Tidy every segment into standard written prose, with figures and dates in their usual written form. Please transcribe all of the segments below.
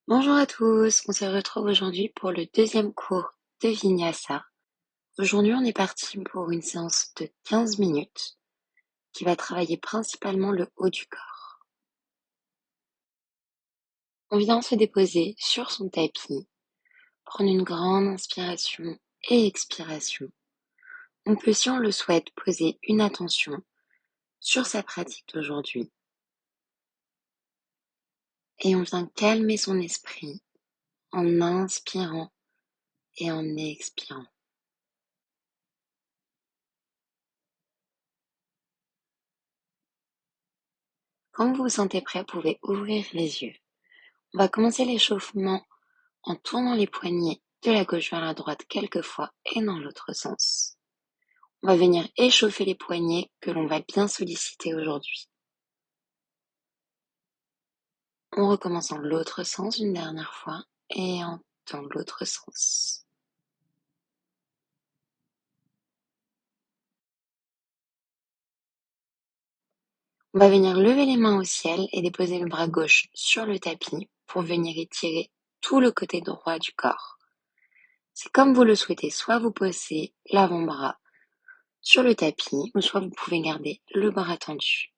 Bonjour à tous, on se retrouve aujourd'hui pour le deuxième cours de Vinyasa. Aujourd'hui, on est parti pour une séance de 15 minutes qui va travailler principalement le haut du corps. On vient se déposer sur son tapis, prendre une grande inspiration et expiration. On peut, si on le souhaite, poser une attention sur sa pratique d'aujourd'hui. Et on vient calmer son esprit en inspirant et en expirant. Quand vous vous sentez prêt, vous pouvez ouvrir les yeux. On va commencer l'échauffement en tournant les poignets de la gauche vers la droite quelques fois et dans l'autre sens. On va venir échauffer les poignets que l'on va bien solliciter aujourd'hui. On recommence dans l'autre sens une dernière fois et dans l'autre sens. On va venir lever les mains au ciel et déposer le bras gauche sur le tapis pour venir étirer tout le côté droit du corps. C'est comme vous le souhaitez, soit vous posez l'avant-bras sur le tapis ou soit vous pouvez garder le bras tendu.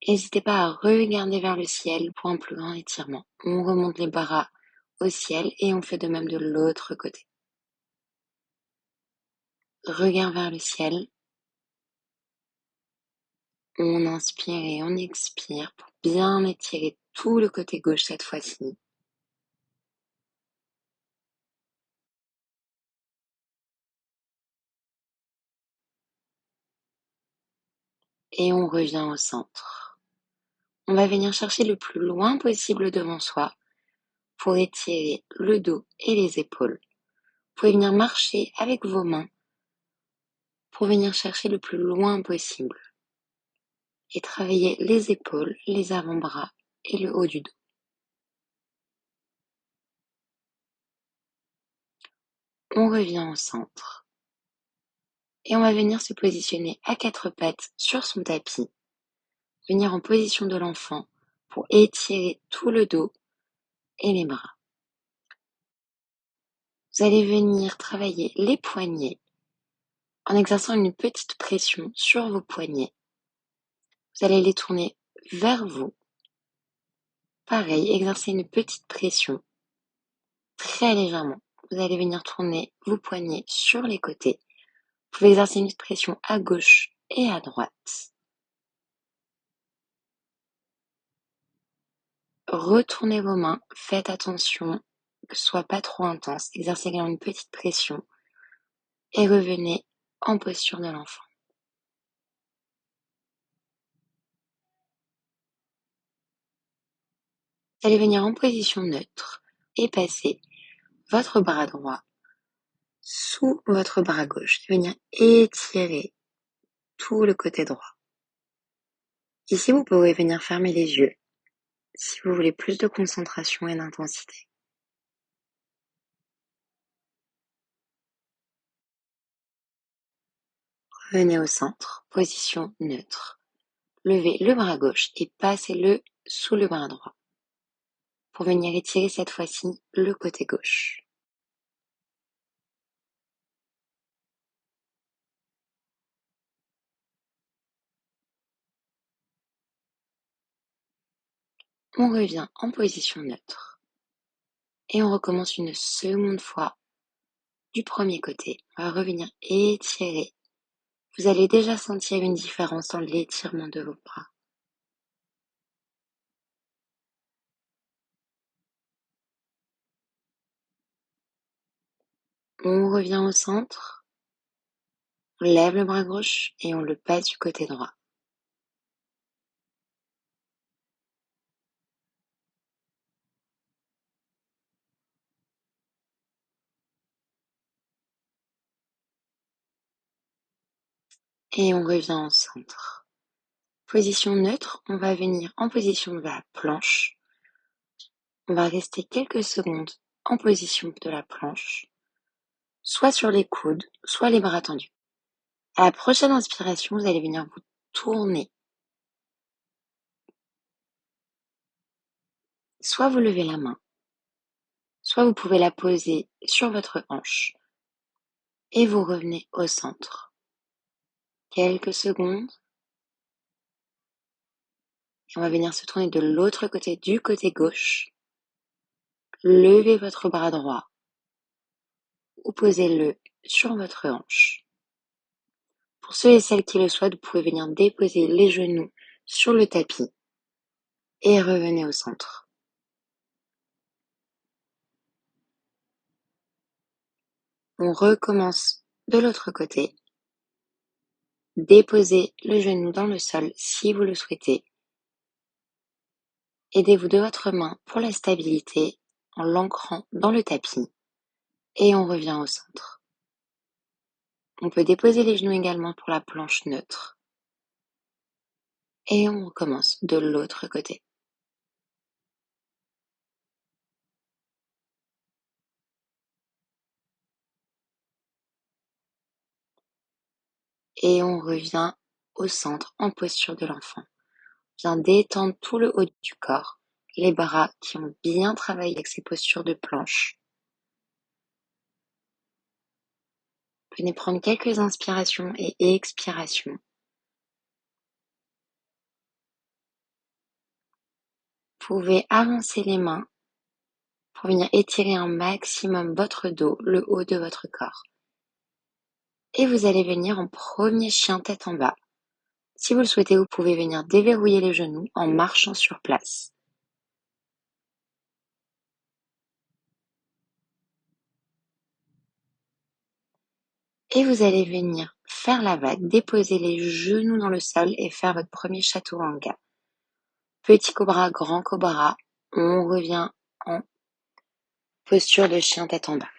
N'hésitez pas à regarder vers le ciel pour un plus grand étirement. On remonte les bras au ciel et on fait de même de l'autre côté. Regard vers le ciel. On inspire et on expire pour bien étirer tout le côté gauche cette fois-ci. Et on revient au centre. On va venir chercher le plus loin possible devant soi pour étirer le dos et les épaules. Vous pouvez venir marcher avec vos mains pour venir chercher le plus loin possible et travailler les épaules, les avant-bras et le haut du dos. On revient au centre et on va venir se positionner à quatre pattes sur son tapis, venir en position de l'enfant pour étirer tout le dos et les bras. Vous allez venir travailler les poignets en exerçant une petite pression sur vos poignets. Vous allez les tourner vers vous. Pareil, exercez une petite pression très légèrement. Vous allez venir tourner vos poignets sur les côtés. Vous pouvez exercer une pression à gauche et à droite. Retournez vos mains, faites attention que ce soit pas trop intense. Exercez également une petite pression et revenez en posture de l'enfant. Vous allez venir en position neutre et passer votre bras droit sous votre bras gauche et venir étirer tout le côté droit. Ici, vous pouvez venir fermer les yeux si vous voulez plus de concentration et d'intensité. Revenez au centre, position neutre. Levez le bras gauche et passez-le sous le bras droit pour venir étirer cette fois-ci le côté gauche. On revient en position neutre et on recommence une seconde fois du premier côté. On va revenir étirer. Vous allez déjà sentir une différence dans l'étirement de vos bras. On revient au centre, on lève le bras gauche et on le passe du côté droit. Et on revient au centre. Position neutre, on va venir en position de la planche. On va rester quelques secondes en position de la planche, soit sur les coudes, soit les bras tendus. À la prochaine inspiration, vous allez venir vous tourner soit vous levez la main, soit vous pouvez la poser sur votre hanche et vous revenez au centre. Quelques secondes et on va venir se tourner de l'autre côté, du côté gauche. Levez votre bras droit ou posez-le sur votre hanche. Pour ceux et celles qui le souhaitent, vous pouvez venir déposer les genoux sur le tapis et revenez au centre. On recommence de l'autre côté. Déposez le genou dans le sol si vous le souhaitez. Aidez-vous de votre main pour la stabilité en l'ancrant dans le tapis et on revient au centre. On peut déposer les genoux également pour la planche neutre. Et on recommence de l'autre côté. Et on revient au centre en posture de l'enfant. Bien détendre tout le haut du corps, les bras qui ont bien travaillé avec ces postures de planche. Venez prendre quelques inspirations et expirations. Vous pouvez avancer les mains pour venir étirer un maximum votre dos, le haut de votre corps. Et vous allez venir en premier chien tête en bas. Si vous le souhaitez, vous pouvez venir déverrouiller les genoux en marchant sur place. Et vous allez venir faire la vague, déposer les genoux dans le sol et faire votre premier chaturanga. Petit cobra, grand cobra, on revient en posture de chien tête en bas.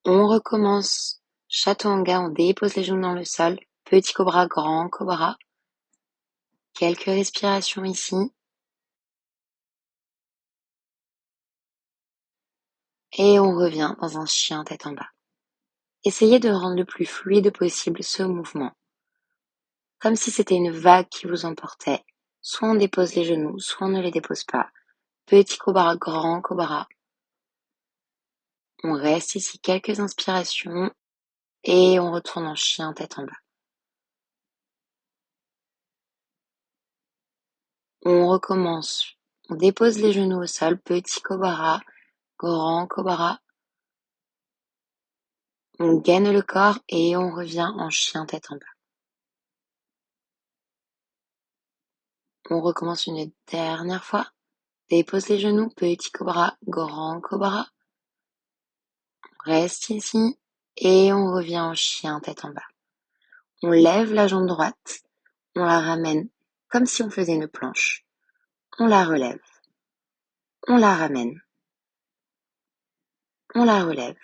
On recommence chaturanga, on dépose les genoux dans le sol, petit cobra, grand cobra. Quelques respirations ici. Et on revient dans un chien tête en bas. Essayez de rendre le plus fluide possible ce mouvement. Comme si c'était une vague qui vous emportait. Soit on dépose les genoux, soit on ne les dépose pas. Petit cobra, grand cobra. On reste ici quelques inspirations et on retourne en chien tête en bas. On recommence. On dépose les genoux au sol, petit cobra, grand cobra. On gaine le corps et on revient en chien tête en bas. On recommence une dernière fois. Dépose les genoux, petit cobra, grand cobra. On reste ici et on revient en chien tête en bas. On lève la jambe droite, on la ramène comme si on faisait une planche. On la relève, on la ramène, on la relève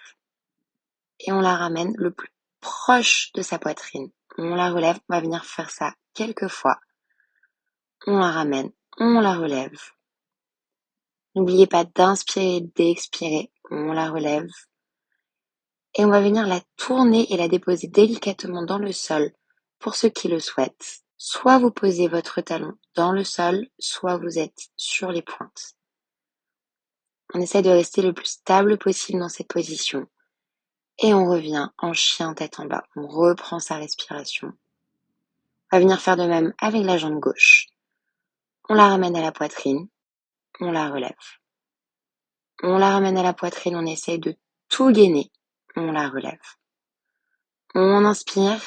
et on la ramène le plus proche de sa poitrine. On la relève, on va venir faire ça quelques fois. On la ramène, on la relève. N'oubliez pas d'inspirer et d'expirer. On la relève. Et on va venir la tourner et la déposer délicatement dans le sol pour ceux qui le souhaitent. Soit vous posez votre talon dans le sol, soit vous êtes sur les pointes. On essaie de rester le plus stable possible dans cette position. Et on revient en chien tête en bas. On reprend sa respiration. On va venir faire de même avec la jambe gauche. On la ramène à la poitrine. On la relève. On la ramène à la poitrine. On essaie de tout gainer. On la relève. On inspire.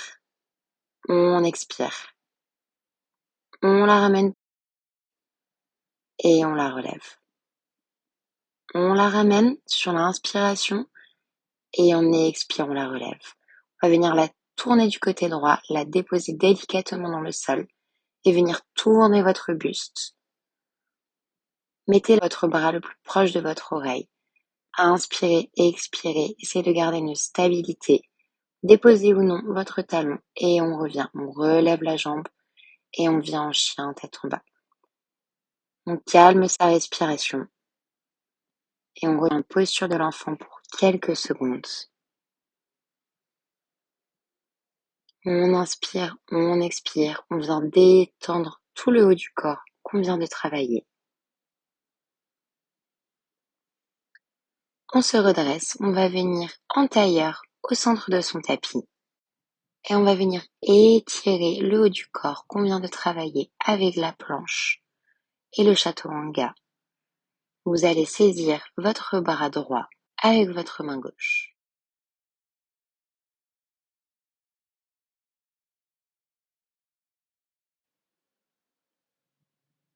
On expire. On la ramène et on la relève. On la ramène sur l'inspiration et en expire, on la relève. On va venir la tourner du côté droit, la déposer délicatement dans le sol et venir tourner votre buste. Mettez votre bras le plus proche de votre oreille. Inspirez et expirez. Essayez de garder une stabilité. Déposez ou non votre talon et on revient. On relève la jambe et on vient en chien tête en bas. On calme sa respiration et on revient en posture de l'enfant pour quelques secondes. On inspire, on expire, on vient détendre tout le haut du corps qu'on vient de travailler. On se redresse, on va venir en tailleur au centre de son tapis et on va venir étirer le haut du corps qu'on vient de travailler avec la planche et le chaturanga. Vous allez saisir votre bras droit avec votre main gauche.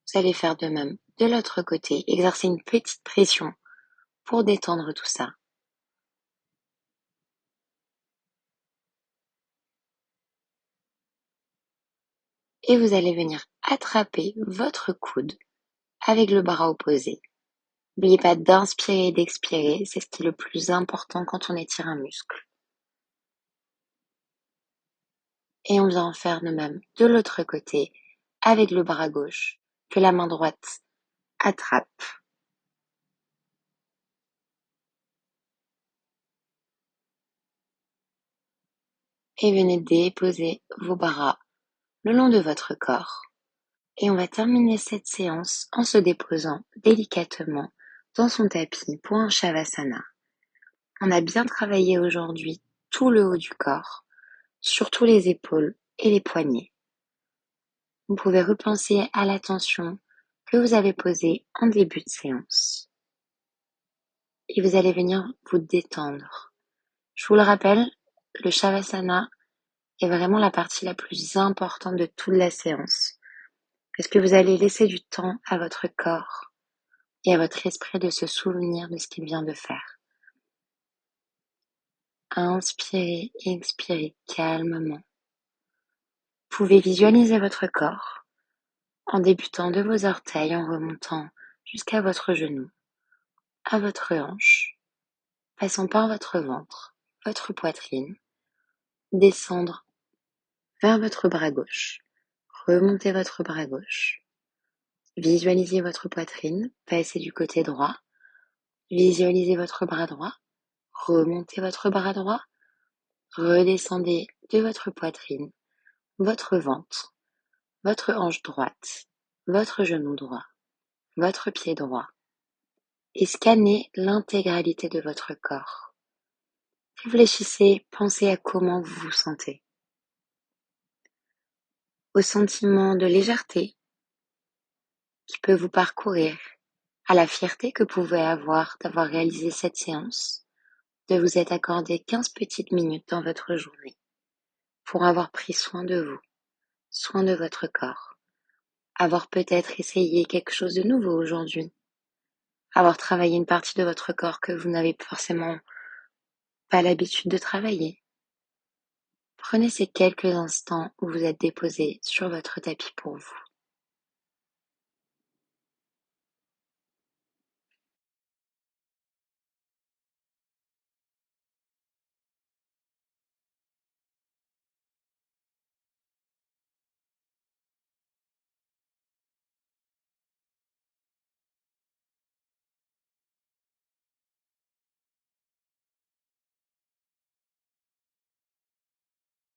Vous allez faire de même de l'autre côté, exercer une petite pression pour détendre tout ça. Et vous allez venir attraper votre coude avec le bras opposé. N'oubliez pas d'inspirer et d'expirer, c'est ce qui est le plus important quand on étire un muscle. Et on vient en faire de même de l'autre côté avec le bras gauche que la main droite attrape. Et venez déposer vos bras le long de votre corps. Et on va terminer cette séance en se déposant délicatement dans son tapis pour un Shavasana. On a bien travaillé aujourd'hui tout le haut du corps, surtout les épaules et les poignets. Vous pouvez repenser à la tension que vous avez posée en début de séance. Et vous allez venir vous détendre. Je vous le rappelle, le Shavasana est vraiment la partie la plus importante de toute la séance, parce que vous allez laisser du temps à votre corps et à votre esprit de se souvenir de ce qu'il vient de faire. Inspirez et expirez calmement. Vous pouvez visualiser votre corps en débutant de vos orteils, en remontant jusqu'à votre genou, à votre hanche, passant par votre ventre, votre poitrine, descendre vers votre bras gauche, remontez votre bras gauche, visualisez votre poitrine, passez du côté droit, visualisez votre bras droit, remontez votre bras droit, redescendez de votre poitrine, votre ventre, votre hanche droite, votre genou droit, votre pied droit, et scannez l'intégralité de votre corps. Réfléchissez, pensez à comment vous vous sentez. Au sentiment de légèreté qui peut vous parcourir, à la fierté que vous pouvez avoir d'avoir réalisé cette séance, de vous être accordé 15 petites minutes dans votre journée pour avoir pris soin de vous, soin de votre corps, avoir peut-être essayé quelque chose de nouveau aujourd'hui, avoir travaillé une partie de votre corps que vous n'avez forcément pas l'habitude de travailler. Prenez ces quelques instants où vous êtes déposé sur votre tapis pour vous.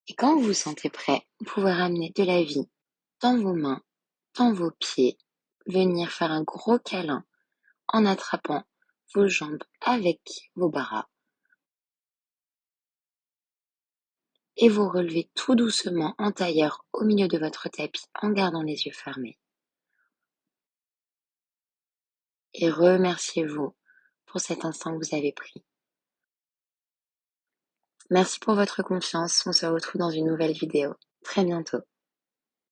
Et quand vous vous sentez prêt, vous pouvez ramener de la vie dans vos mains, dans vos pieds, venir faire un gros câlin en attrapant vos jambes avec vos bras et vous relevez tout doucement en tailleur au milieu de votre tapis en gardant les yeux fermés. Et remerciez-vous pour cet instant que vous avez pris. Merci pour votre confiance, on se retrouve dans une nouvelle vidéo. Très bientôt.